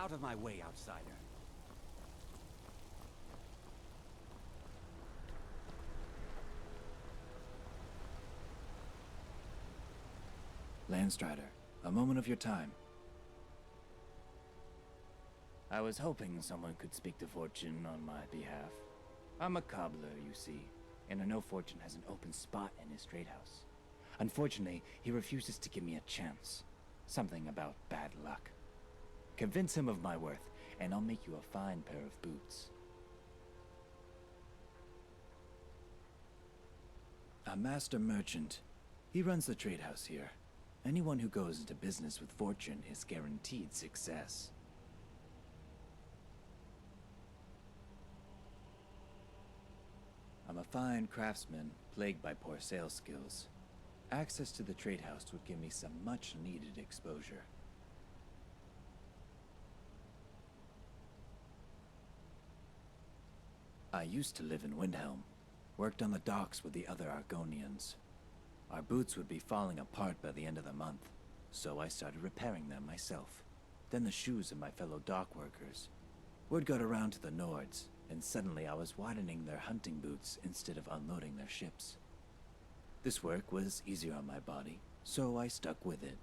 Out of my way, outsider. Landstrider, a moment of your time. I was hoping someone could speak to Fortune on my behalf. I'm a cobbler, you see, and I know Fortune has an open spot in his Tradehouse. Unfortunately, he refuses to give me a chance. Something about bad luck. Convince him of my worth, and I'll make you a fine pair of boots. A master merchant. He runs the Tradehouse here. Anyone who goes into business with Fortune is guaranteed success. I'm a fine craftsman, plagued by poor sales skills. Access to the Tradehouse would give me some much-needed exposure. I used to live in Windhelm, worked on the docks with the other Argonians. Our boots would be falling apart by the end of the month, so I started repairing them myself. Then the shoes of my fellow dock workers. Word got around to the Nords, and suddenly I was widening their hunting boots instead of unloading their ships. This work was easier on my body, so I stuck with it.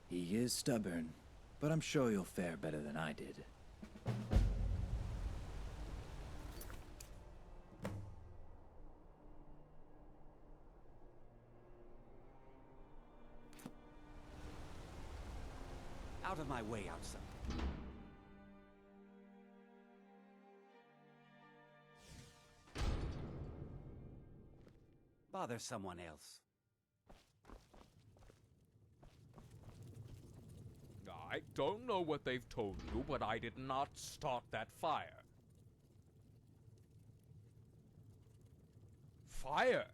He is stubborn, but I'm sure you'll fare better than I did. Out of my way, outsider. Bother someone else. I don't know what they've told you, but I did not start that fire. Fire!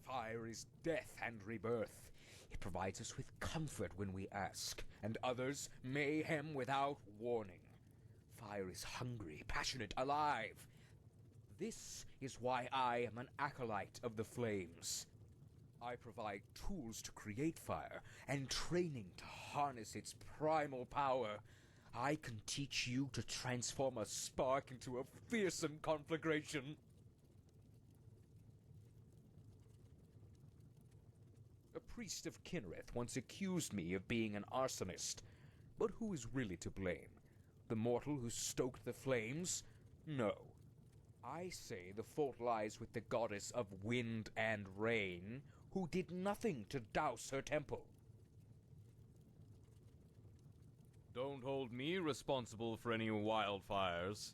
Fire is death and rebirth. It provides us with comfort when we ask, and others mayhem without warning. Fire is hungry, passionate, alive. This is why I am an acolyte of the flames. I provide tools to create fire and training to harness its primal power. I can teach you to transform a spark into a fearsome conflagration. A priest of Kinrith once accused me of being an arsonist. But who is really to blame? The mortal who stoked the flames? No. I say the fault lies with the goddess of wind and rain, who did nothing to douse her temple. Don't hold me responsible for any wildfires.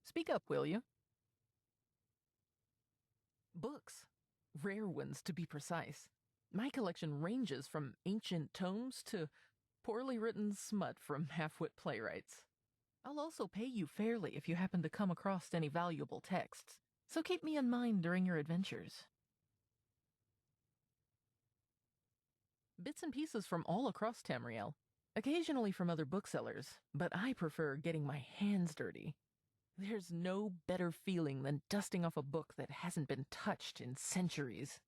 Speak up, will you? Books. Rare ones, to be precise. My collection ranges from ancient tomes to poorly written smut from half-wit playwrights. I'll also pay you fairly if you happen to come across any valuable texts, so keep me in mind during your adventures. Bits and pieces from all across Tamriel, occasionally from other booksellers, but I prefer getting my hands dirty. There's no better feeling than dusting off a book that hasn't been touched in centuries.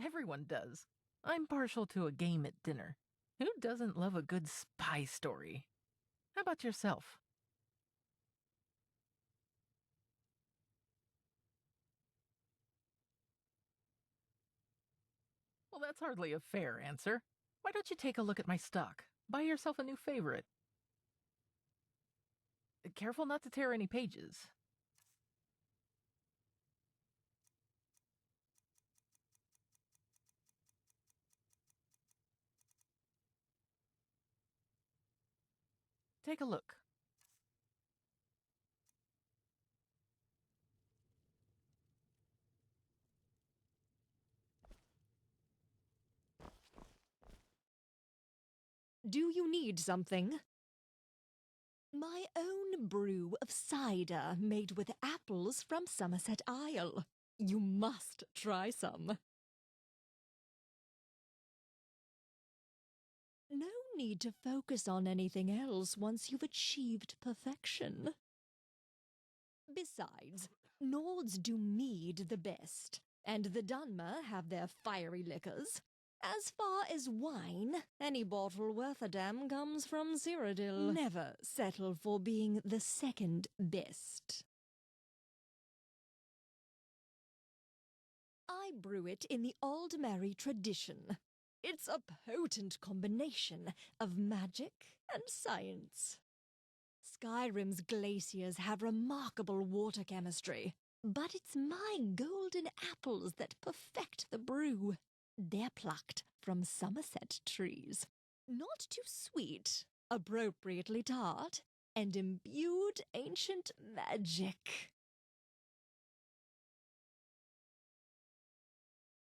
Everyone does. I'm partial to a game at dinner. Who doesn't love a good spy story? How about yourself? Well, that's hardly a fair answer. Why don't you take a look at my stock? Buy yourself a new favorite. Careful not to tear any pages. Take a look. Do you need something? My own brew of cider made with apples from Somerset Isle. You must try some. No need to focus on anything else once you've achieved perfection. Besides, Nords do mead the best, and the Dunmer have their fiery liquors. As far as wine, any bottle worth a damn comes from Cyrodiil. Never settle for being the second best. I brew it in the Aldmeri tradition. It's a potent combination of magic and science. Skyrim's glaciers have remarkable water chemistry, but it's my golden apples that perfect the brew. They're plucked from Somerset trees. Not too sweet, appropriately tart, and imbued ancient magic.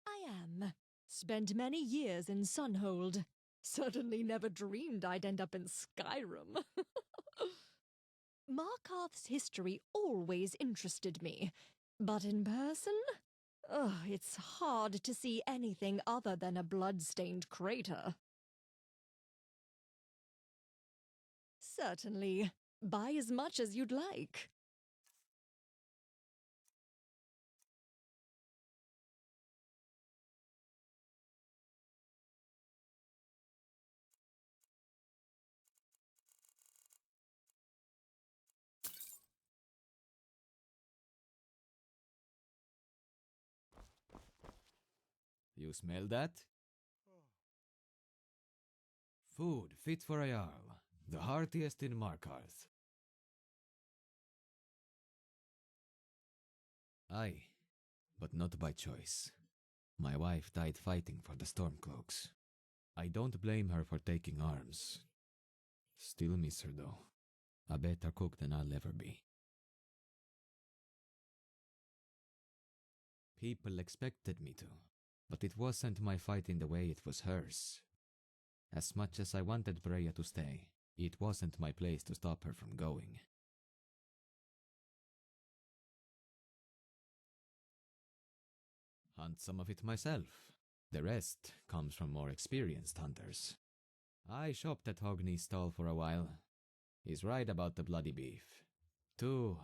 I am. Spent many years in Sunhold. Certainly never dreamed I'd end up in Skyrim. Markarth's history always interested me, but in person? It's hard to see anything other than a blood-stained crater. Certainly. Buy as much as you'd like. You smell that? Food fit for a Jarl, the heartiest in Markarth. Aye, but not by choice. My wife died fighting for the Stormcloaks. I don't blame her for taking arms. Still miss her though. A better cook than I'll ever be. People expected me to, but it wasn't my fight in the way it was hers. As much as I wanted Breya to stay, it wasn't my place to stop her from going. Hunt some of it myself. The rest comes from more experienced hunters. I shopped at Hogni's stall for a while. He's right about the bloody beef. Too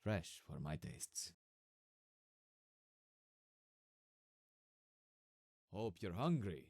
fresh for my tastes. Hope you're hungry.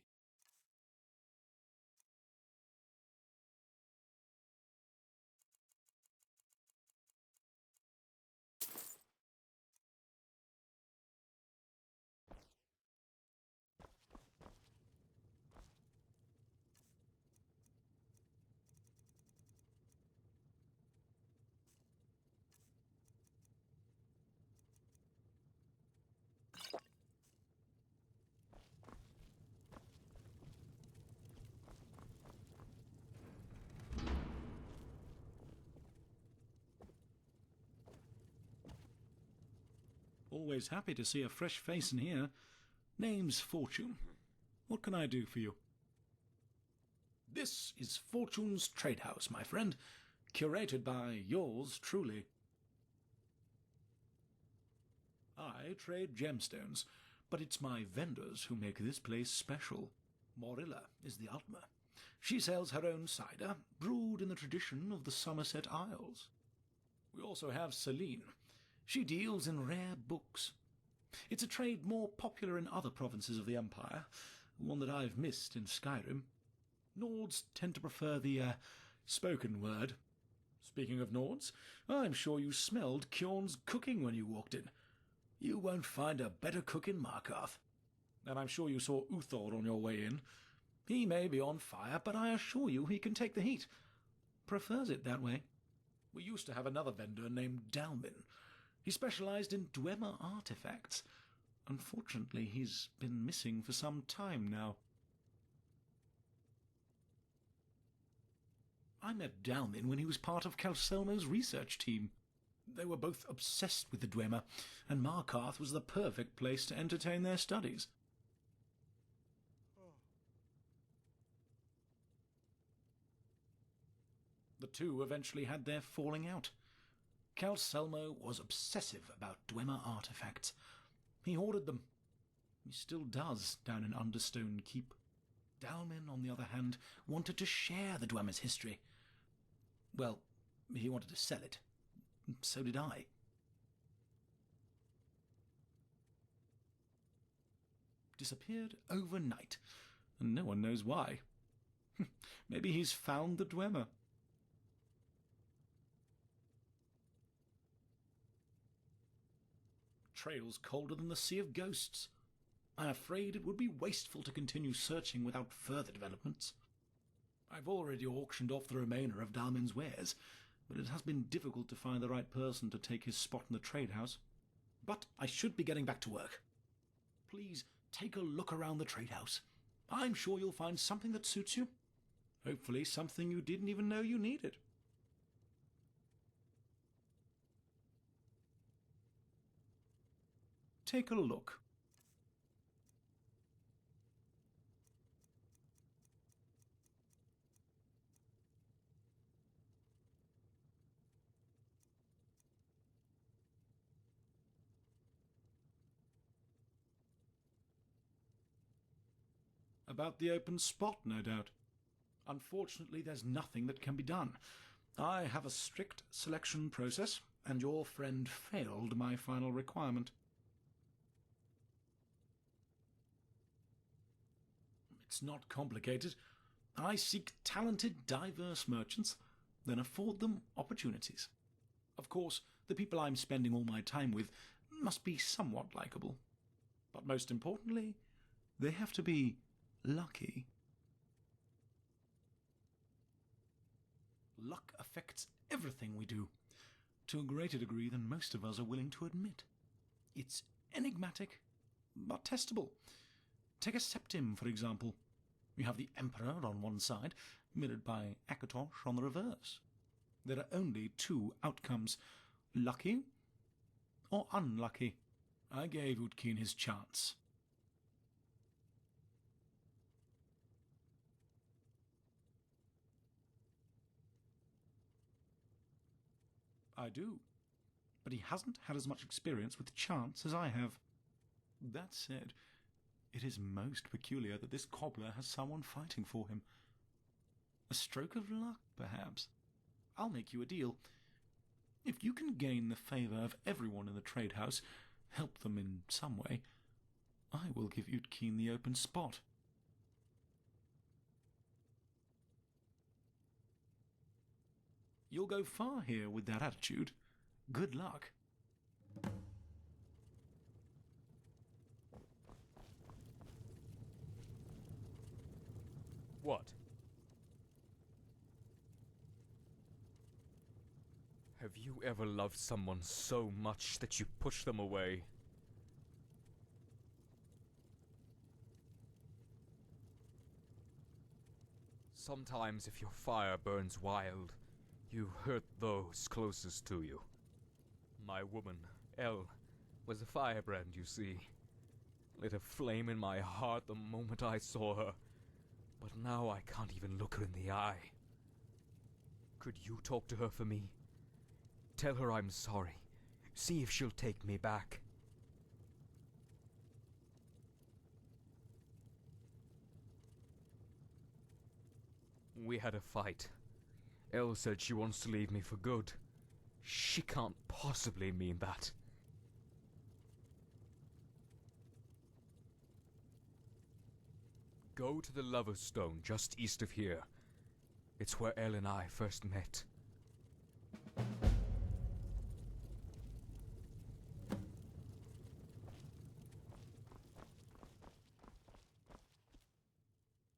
Always happy to see a fresh face in here. Name's Fortune. What can I do for you? This is Fortune's Tradehouse, my friend, curated by yours truly. I trade gemstones, but it's my vendors who make this place special. Morilla is the Altmer. She sells her own cider, brewed in the tradition of the Somerset Isles. We also have Celine. She deals in rare books. It's a trade more popular in other provinces of the Empire, one that I've missed in Skyrim. Nords tend to prefer the, spoken word. Speaking of Nords, I'm sure you smelled Kjorn's cooking when you walked in. You won't find a better cook in Markarth. And I'm sure you saw Uthor on your way in. He may be on fire, but I assure you he can take the heat. Prefers it that way. We used to have another vendor named Dalmin. He specialized in Dwemer artifacts. Unfortunately, he's been missing for some time now. I met Dalmin when he was part of Calcelmo's research team. They were both obsessed with the Dwemer, and Markarth was the perfect place to entertain their studies. The two eventually had their falling out. Calcelmo was obsessive about Dwemer artifacts. He hoarded them. He still does down in Understone Keep. Dalmin, on the other hand, wanted to share the Dwemer's history. Well, he wanted to sell it. So did I. Disappeared overnight, and no one knows why. Maybe he's found the Dwemer. Trail's colder than the Sea of Ghosts. I'm afraid it would be wasteful to continue searching without further developments. I've already auctioned off the remainder of Dalmin's wares, but it has been difficult to find the right person to take his spot in the Tradehouse. But I should be getting back to work. Please take a look around the Tradehouse. I'm sure you'll find something that suits you. Hopefully something you didn't even know you needed. Take a look. About the open spot, no doubt. Unfortunately, there's nothing that can be done. I have a strict selection process, and your friend failed my final requirement. It's not complicated. I seek talented, diverse merchants, then afford them opportunities. Of course, the people I'm spending all my time with must be somewhat likable. But most importantly, they have to be lucky. Luck affects everything we do, to a greater degree than most of us are willing to admit. It's enigmatic, but testable. Take a septim, for example. You have the Emperor on one side, mirrored by Akatosh on the reverse. There are only two outcomes, lucky or unlucky. I gave Utkin his chance. I do, but he hasn't had as much experience with chance as I have. That said, it is most peculiar that this cobbler has someone fighting for him. A stroke of luck, perhaps. I'll make you a deal. If you can gain the favour of everyone in the Tradehouse, help them in some way, I will give Utkin the open spot. You'll go far here with that attitude. Good luck. What? Have you ever loved someone so much that you push them away? Sometimes if your fire burns wild, you hurt those closest to you. My woman, Elle, was a firebrand, you see. Lit a flame in my heart the moment I saw her. But now I can't even look her in the eye. Could you talk to her for me? Tell her I'm sorry. See if she'll take me back. We had a fight. Elle said she wants to leave me for good. She can't possibly mean that. Go to the Lover's Stone just east of here. It's where Elle and I first met.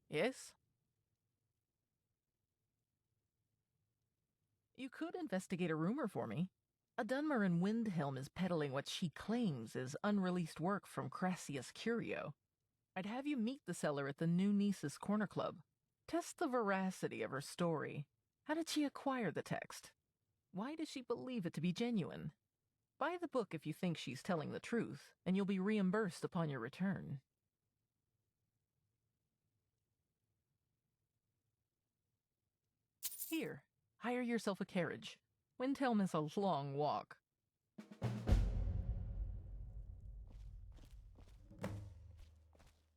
Yes? You could investigate a rumor for me. A Dunmer in Windhelm is peddling what she claims is unreleased work from Crassius Curio. I'd have you meet the seller at the new Nice's Corner Club. Test the veracity of her story. How did she acquire the text? Why does she believe it to be genuine? Buy the book if you think she's telling the truth, and you'll be reimbursed upon your return. Here, hire yourself a carriage. Windhelm is a long walk.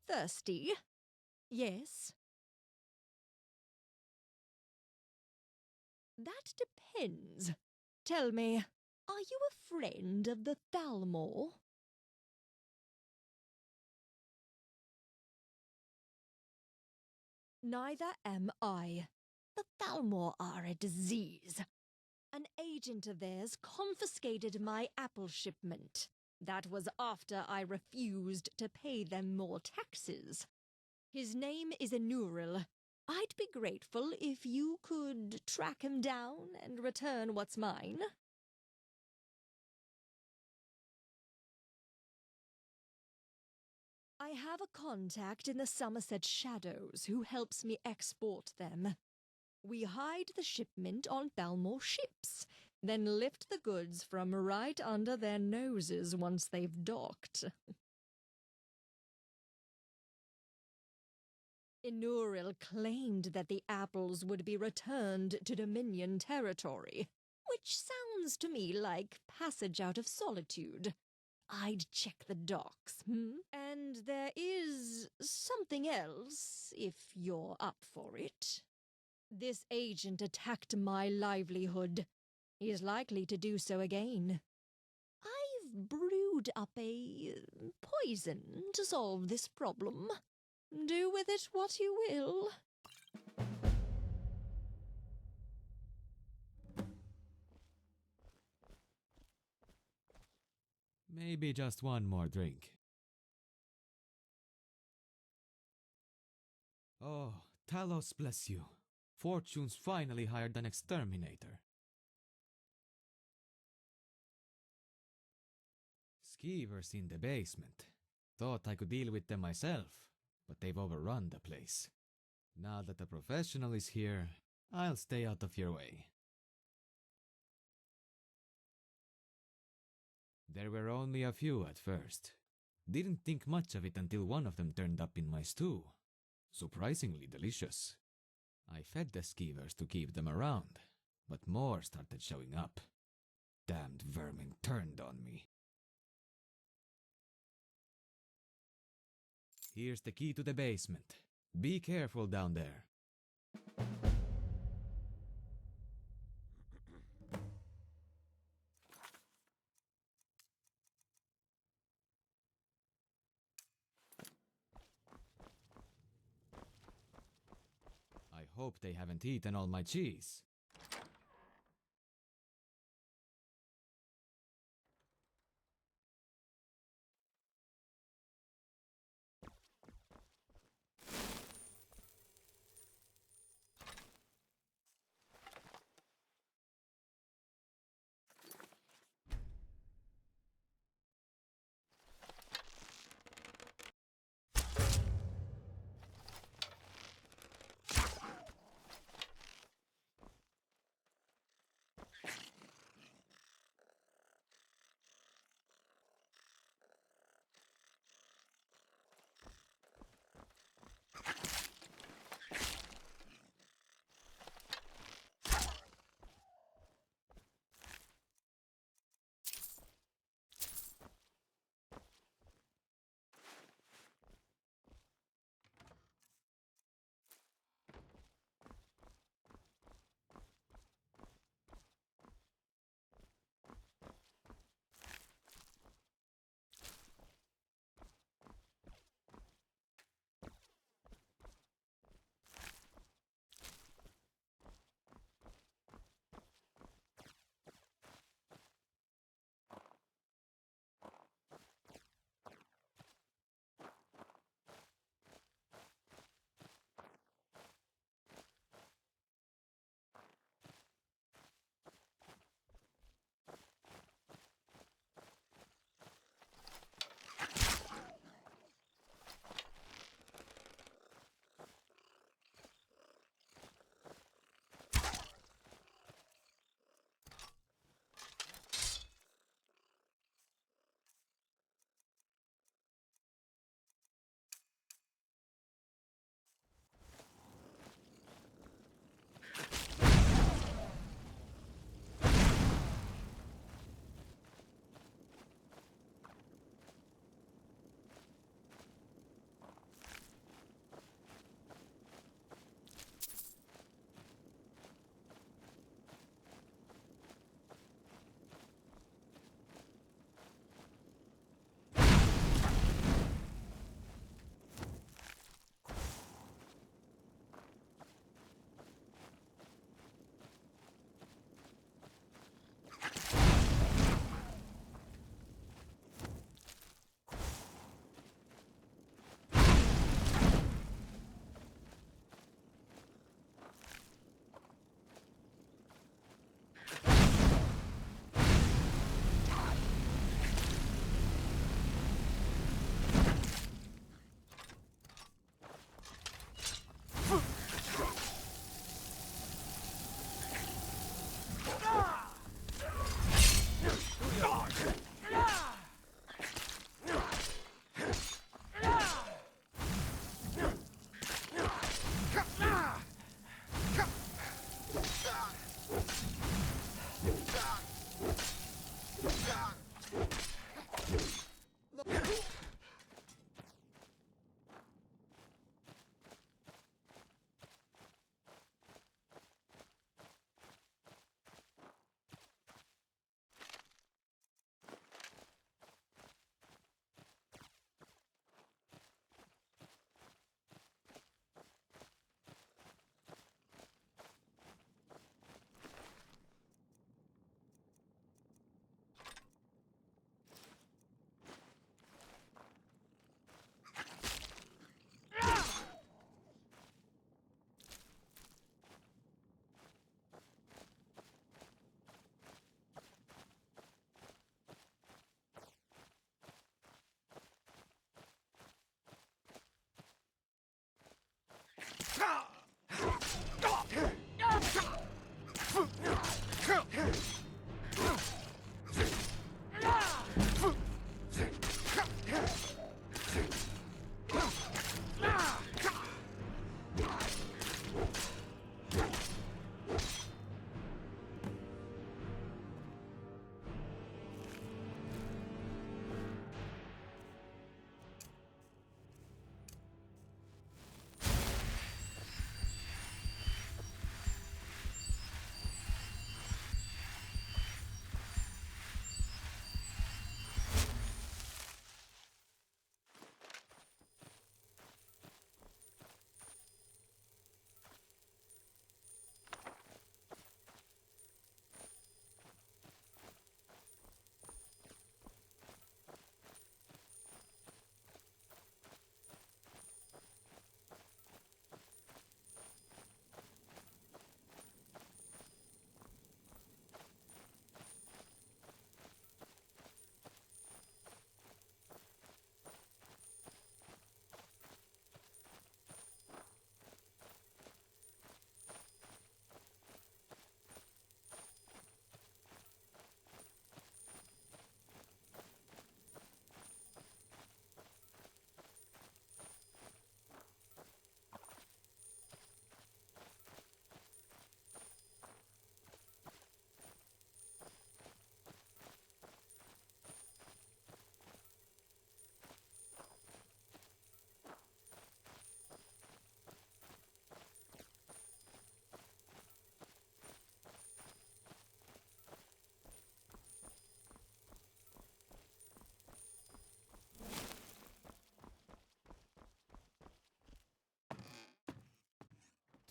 Thirsty? Yes. That depends. Tell me, are you a friend of the Thalmor? Neither am I. The Thalmor are a disease. An agent of theirs confiscated my apple shipment. That was after I refused to pay them more taxes. His name is Enuril. I'd be grateful if you could track him down and return what's mine. I have a contact in the Somerset Shadows who helps me export them. We hide the shipment on Thalmor ships, then lift the goods from right under their noses once they've docked. Enuril claimed that the apples would be returned to Dominion territory, which sounds to me like passage out of solitude. I'd check the docks, And there is something else, if you're up for it. This agent attacked my livelihood. He's likely to do so again. I've brewed up a poison to solve this problem. Do with it what you will. Maybe just one more drink. Oh, Talos bless you. Fortune's finally hired an exterminator. Skeevers in the basement. Thought I could deal with them myself, but they've overrun the place. Now that a professional is here, I'll stay out of your way. There were only a few at first. Didn't think much of it until one of them turned up in my stew. Surprisingly delicious. I fed the skeevers to keep them around, but more started showing up. Damned vermin turned on me. Here's the key to the basement. Be careful down there. I hope they haven't eaten all my cheese.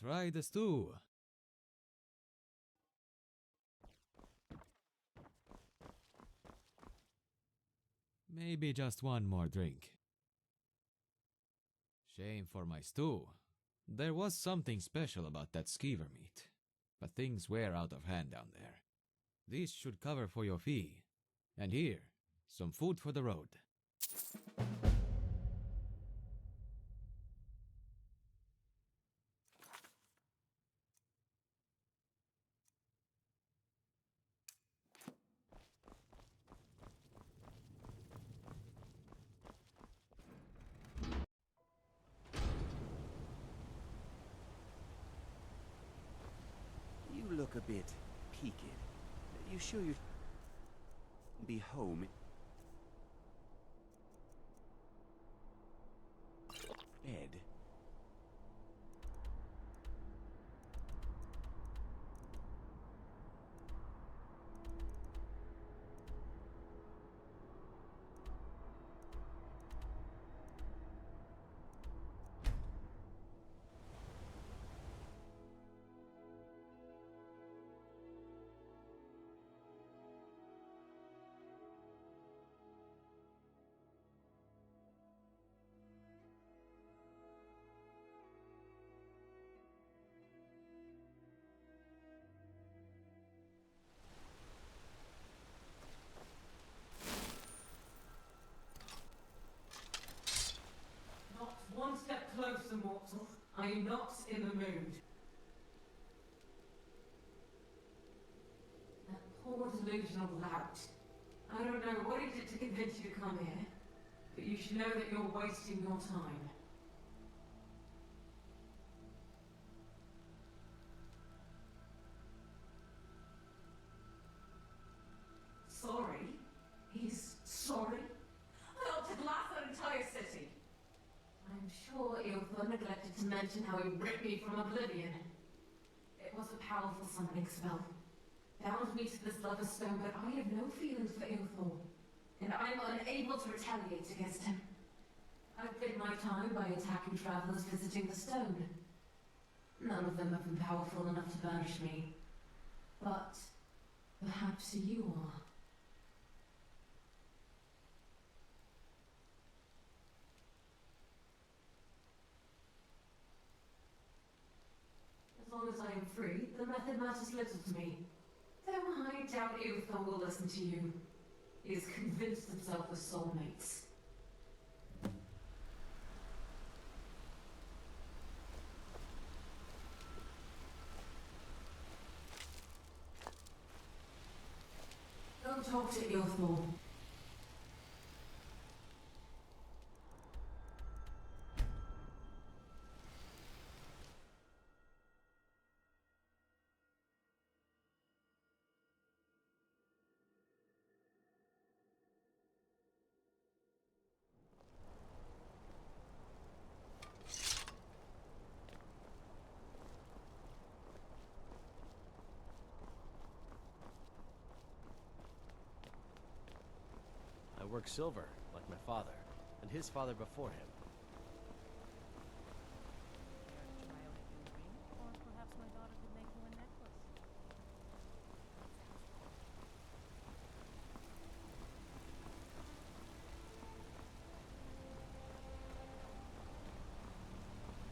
Try the stew. Maybe just one more drink. Shame for my stew. There was something special about that skeever meat, but things were out of hand down there. This should cover for your fee. And here, some food for the road. You look a bit peaked. You sure you be home? Ed? Not one step closer, mortal. I am not in the mood. That poor delusional lout. I don't know what he did to convince you to come here, but you should know that you're wasting your time. Sorry? He's sorry? I ought to blast that entire city. I'm sure Ilthor neglected to mention how he ripped me from oblivion. It was a powerful summoning spell. Bound me to this lover's stone, but I have no feelings for Ilthor. And I'm unable to retaliate against him. I've bid my time by attacking travelers visiting the stone. None of them have been powerful enough to banish me. But perhaps you are. As long as I am free, the method matters little to me. Though I doubt Ilthor will listen to you. He has convinced himself with soulmates. Go talk to Ilthor. I work silver, like my father, and his father before him.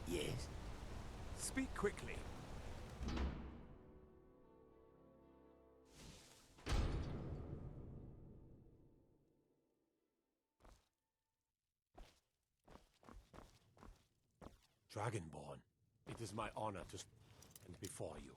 Yes? Speak quickly. Dragonborn, it is my honor to stand before you.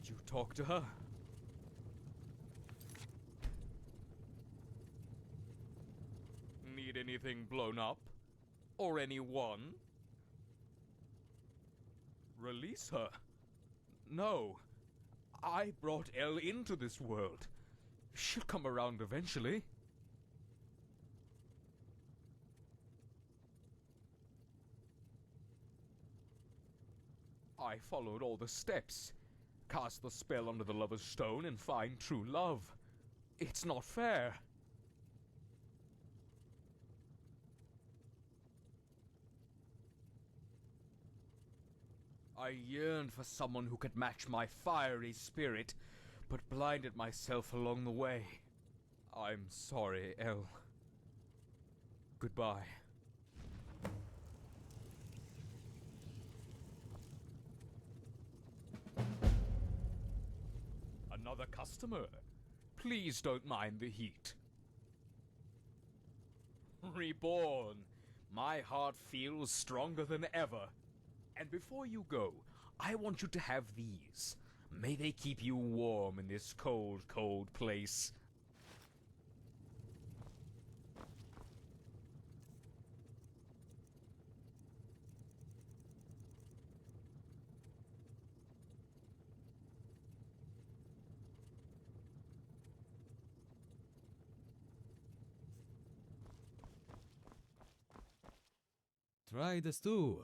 Did you talk to her? Need anything blown up? Or anyone? Release her? No. I brought Elle into this world. She'll come around eventually. I followed all the steps. Cast the spell under the Lover's Stone and find true love. It's not fair. I yearned for someone who could match my fiery spirit, but blinded myself along the way. I'm sorry, Elle. Goodbye. Another customer. Please don't mind the heat. Reborn. My heart feels stronger than ever. And before you go, I want you to have these. May they keep you warm in this cold, cold place. Try the stew.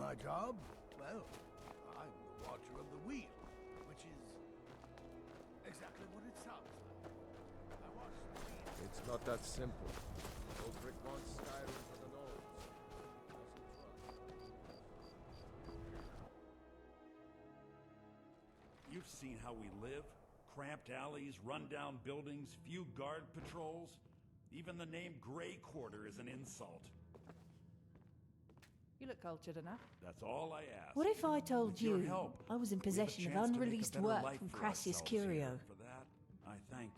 My job? Well, I'm the Watcher of the Wheel, which is exactly what it sounds like. I watch the wheel. It's not that simple. Ulrich wants Skyrim for the Nords. You've seen how we live. Cramped alleys, rundown buildings, few guard patrols. Even the name Grey Quarter is an insult. You look cultured enough. That's all I ask. What if I told With your you help, I was in we have a possession of chance to make a unreleased better work life from for Crassius ourselves Curio? here. For that, I thank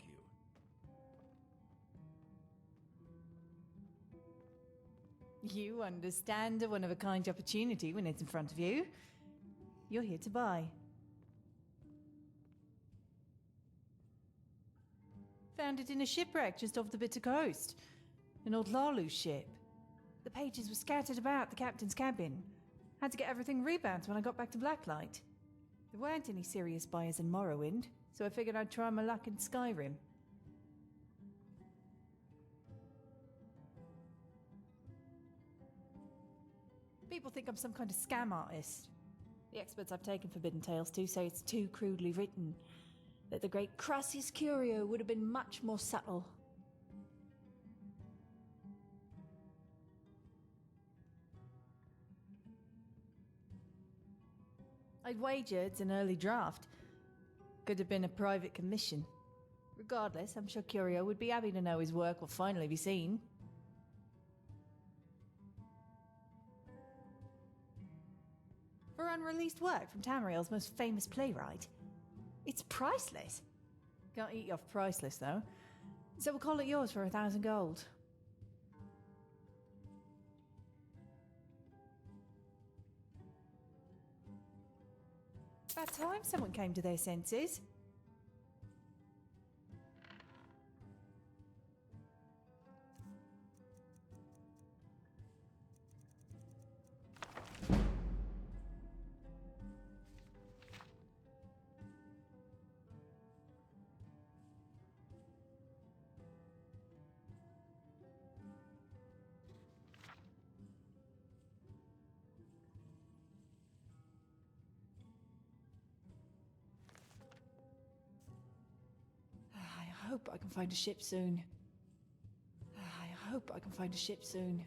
you. You understand a one-of-a-kind opportunity when it's in front of you. You're here to buy. Found it in a shipwreck just off the Bitter Coast. An old Lalu ship. The pages were scattered about the captain's cabin. Had to get everything rebound when I got back to Blacklight. There weren't any serious buyers in Morrowind, so I figured I'd try my luck in Skyrim. People think I'm some kind of scam artist. The experts I've taken Forbidden Tales to say it's too crudely written. That the great Crassius Curio would have been much more subtle. I'd wagered it's an early draft. Could have been a private commission. Regardless, I'm sure Curio would be happy to know his work will finally be seen. For unreleased work from Tamriel's most famous playwright, it's priceless. Can't eat you off priceless, though. So we'll call it yours for 1,000 gold. About time someone came to their senses. hope I can find a ship soon. I hope I can find a ship soon.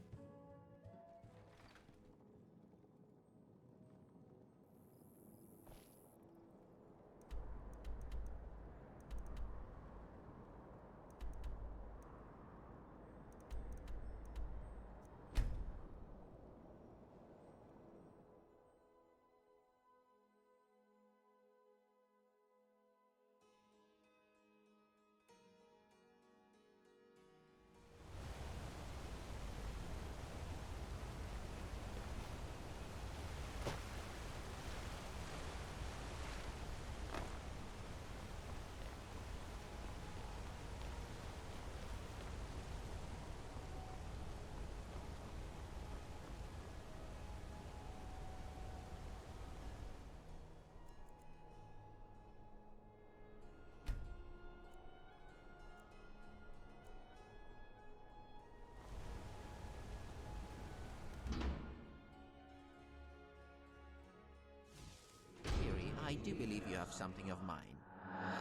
I do believe you have something of mine.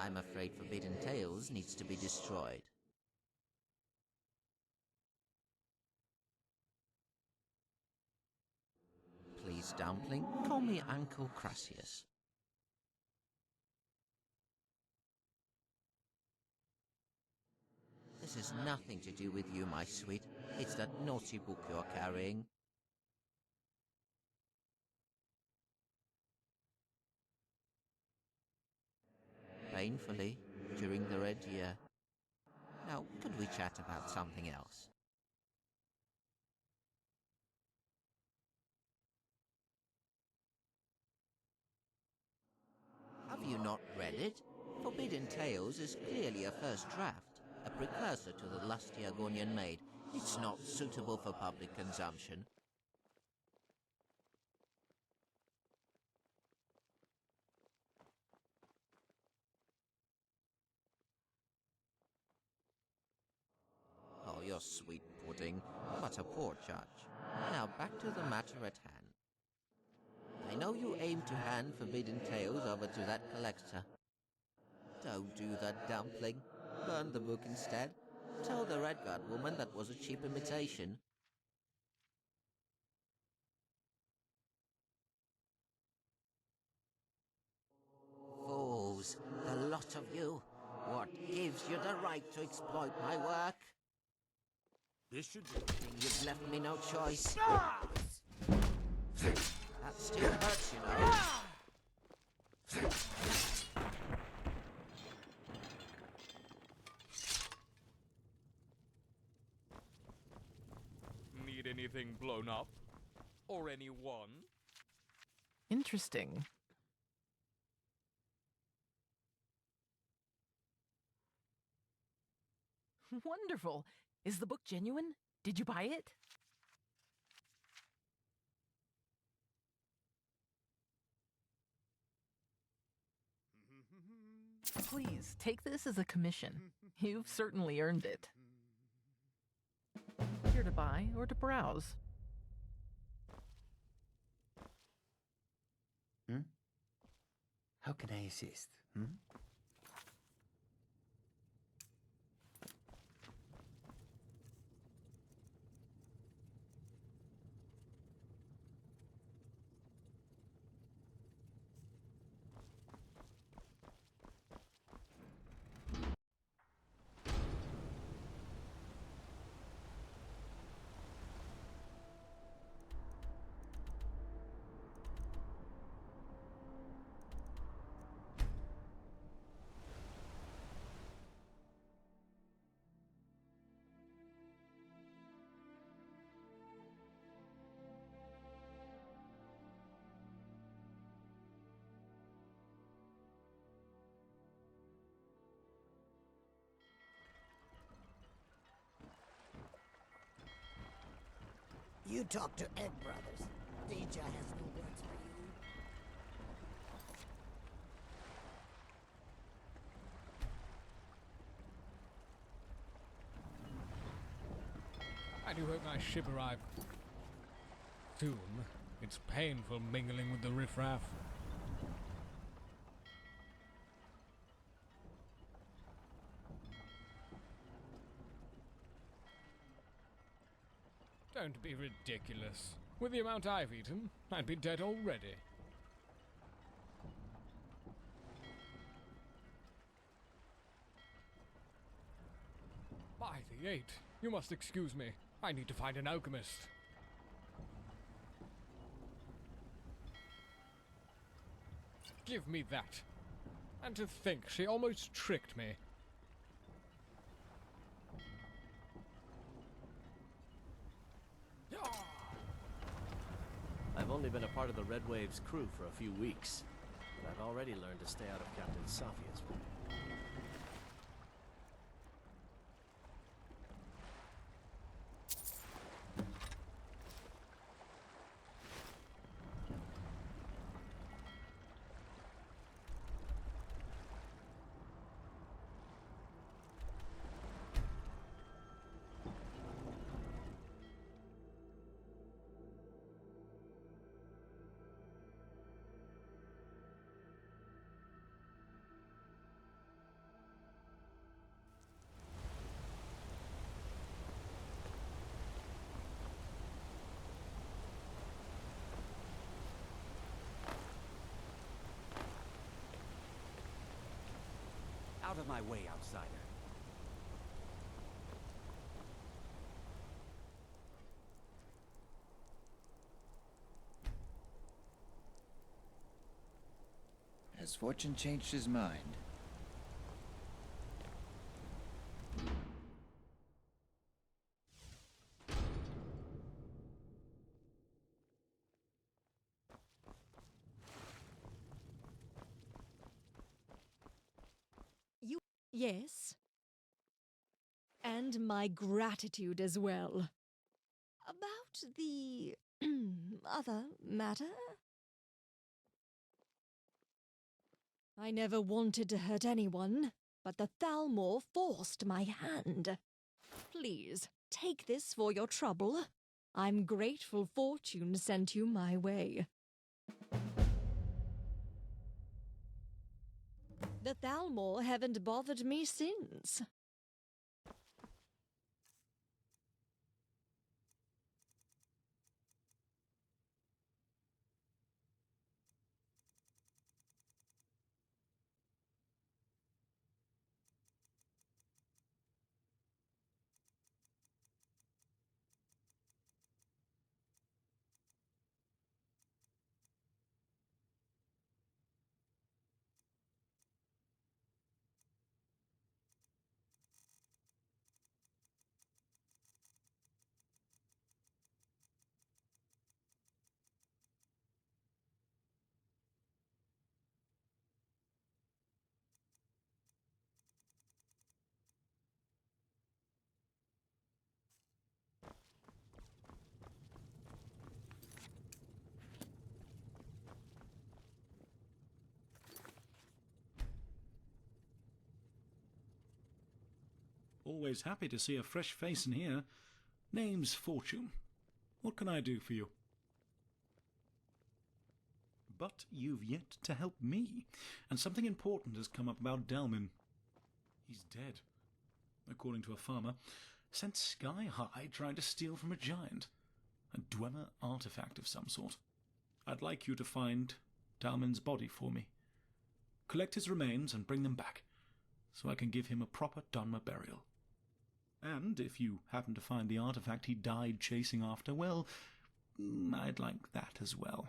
I'm afraid Forbidden Tales needs to be destroyed. Please, Dumpling, call me Uncle Crusius. This has nothing to do with you, my sweet. It's that naughty book you're carrying. Painfully, during the Red Year. Now, could we chat about something else? Have you not read it? Forbidden Tales is clearly a first draft, a precursor to the lusty Agonian Maid. It's not suitable for public consumption. Oh, you're sweet pudding, but a poor judge. Now back to the matter at hand. I know you aim to hand Forbidden Tales over to that collector. Don't do that, Dumpling. Burn the book instead. Tell the Redguard woman that was a cheap imitation. Fools, the lot of you. What gives you the right to exploit my work? This should be... You've left me no choice. That still hurts, you know. Need anything blown up? Or anyone? Interesting. Wonderful. Is the book genuine? Did you buy it? Please, take this as a commission. You've certainly earned it. Here to buy or to browse. How can I assist? You talk to Egg Brothers. Deja has no words for you. I do hope my ship arrives soon. It's painful mingling with the riffraff. Don't be ridiculous. With the amount I've eaten, I'd be dead already. By the 8, you must excuse me. I need to find an alchemist. Give me that. And to think she almost tricked me. I've only been a part of the Red Wave's crew for a few weeks, but I've already learned to stay out of Captain Safia's way. Out of my way, outsider. Has Fortune changed his mind? Yes. And my gratitude as well. About the other matter? I never wanted to hurt anyone, but the Thalmor forced my hand. Please, take this for your trouble. I'm grateful Fortune sent you my way. The Thalmor haven't bothered me since. Always happy to see a fresh face in here. Name's Fortune. What can I do for you? But you've yet to help me, and something important has come up about Dalmin. He's dead, according to a farmer, sent sky high trying to steal from a giant. A Dwemer artifact of some sort. I'd like you to find Dalmin's body for me. Collect his remains and bring them back, so I can give him a proper Dunmer burial. And if you happen to find the artifact he died chasing after, well, I'd like that as well.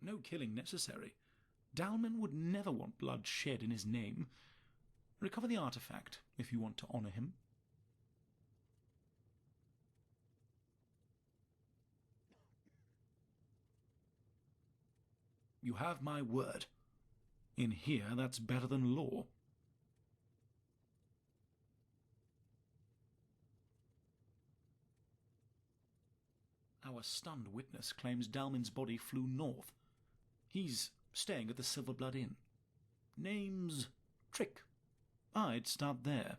No killing necessary. Dalmin would never want blood shed in his name. Recover the artifact if you want to honour him. You have my word. In here, that's better than law. Our stunned witness claims Dalmin's body flew north. He's staying at the Silver Blood Inn. Name's Trick. I'd start there.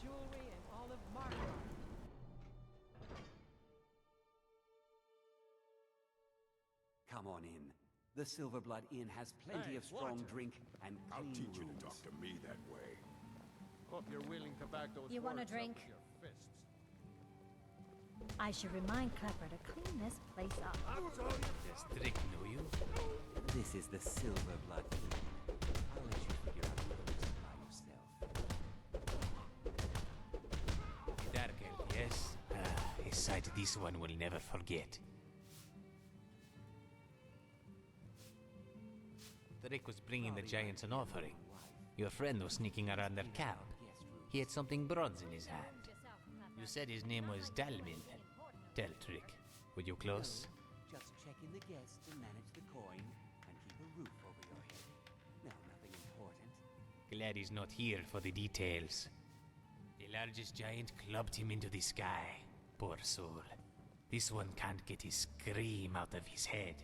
jewelry and all of Markov. Come on in. The Silverblood Inn has plenty Hey, of strong Walter. drink and I'll clean teach you rooms. to talk to me that way. Hope you're willing to back those You want a words up drink? with your fists. I should remind Clepper to clean this place up. Does Trick know you? This is the Silverblood Inn. I'll let you figure out the rooms by yourself. Dark elf, yes? A sight this one will never forget. Trick was bringing the giants an offering. Your friend was sneaking around their camp. He had something bronze in his hand. You said his name was Dalmin. Tell Trick. Were you close? Just check in the guests and manage the coin and keep a roof over your head. No, nothing important. Glad he's not here for the details. The largest giant clubbed him into the sky. Poor soul. This one can't get his scream out of his head.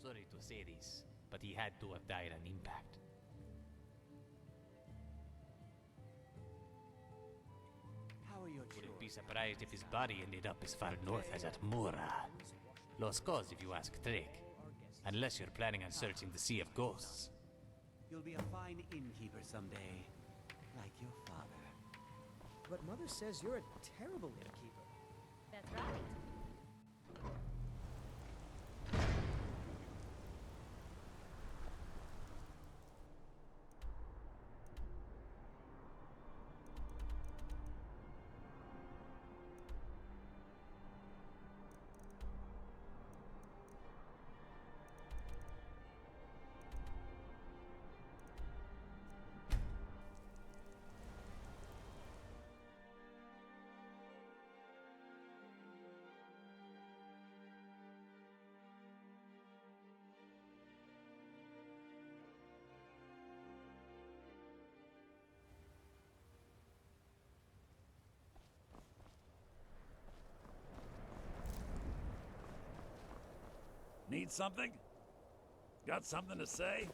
Sorry to say this, but he had to have died on impact. How are your Wouldn't be surprised if his body ended up as far north as at Mura. Lost cause if you ask Drake. Unless you're planning on searching the Sea of Ghosts. You'll be a fine innkeeper someday, like your father. But Mother says you're a terrible innkeeper. That's right. Need something? Got something to say?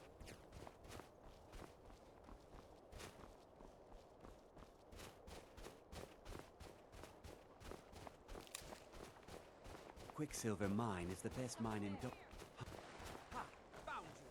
Quicksilver Mine is the best mine in Ha! Found you!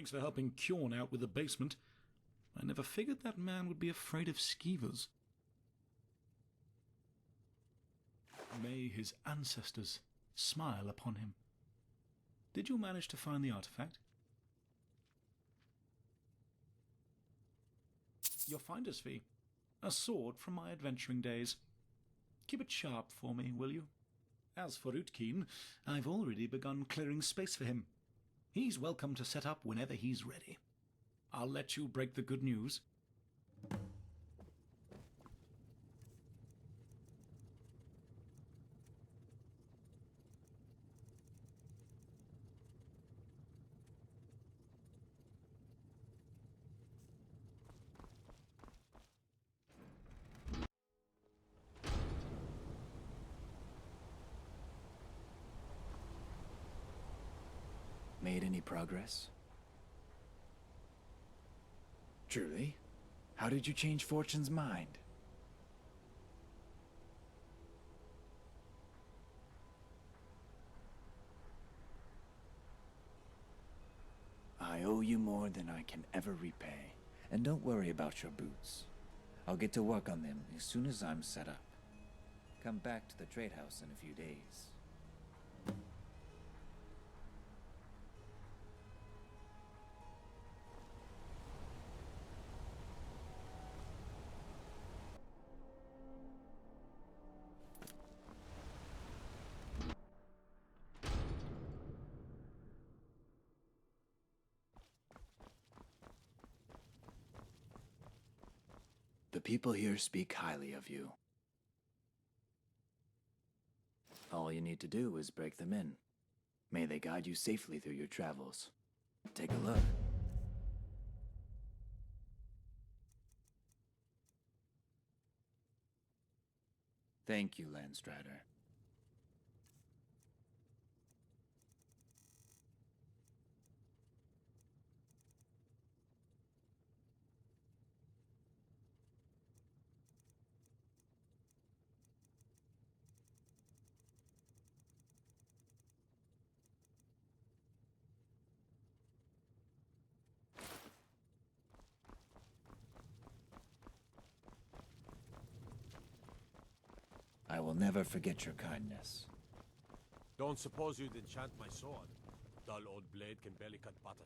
Thanks for helping Kjorn out with the basement. I never figured that man would be afraid of skeevers. May his ancestors smile upon him. Did you manage to find the artifact? Your finder's fee. A sword from my adventuring days. Keep it sharp for me, will you? As for Utkeen, I've already begun clearing space for him. He's welcome to set up whenever he's ready. I'll let you break the good news. Made any progress? Truly? How did you change Fortune's mind? I owe you more than I can ever repay. And don't worry about your boots. I'll get to work on them as soon as I'm set up. Come back to the Tradehouse in a few days. The people here speak highly of you. All you need to do is break them in. May they guide you safely through your travels. Take a look. Thank you, Landstrader. I will never forget your kindness. Don't suppose you'd enchant my sword. Dull old blade can barely cut butter.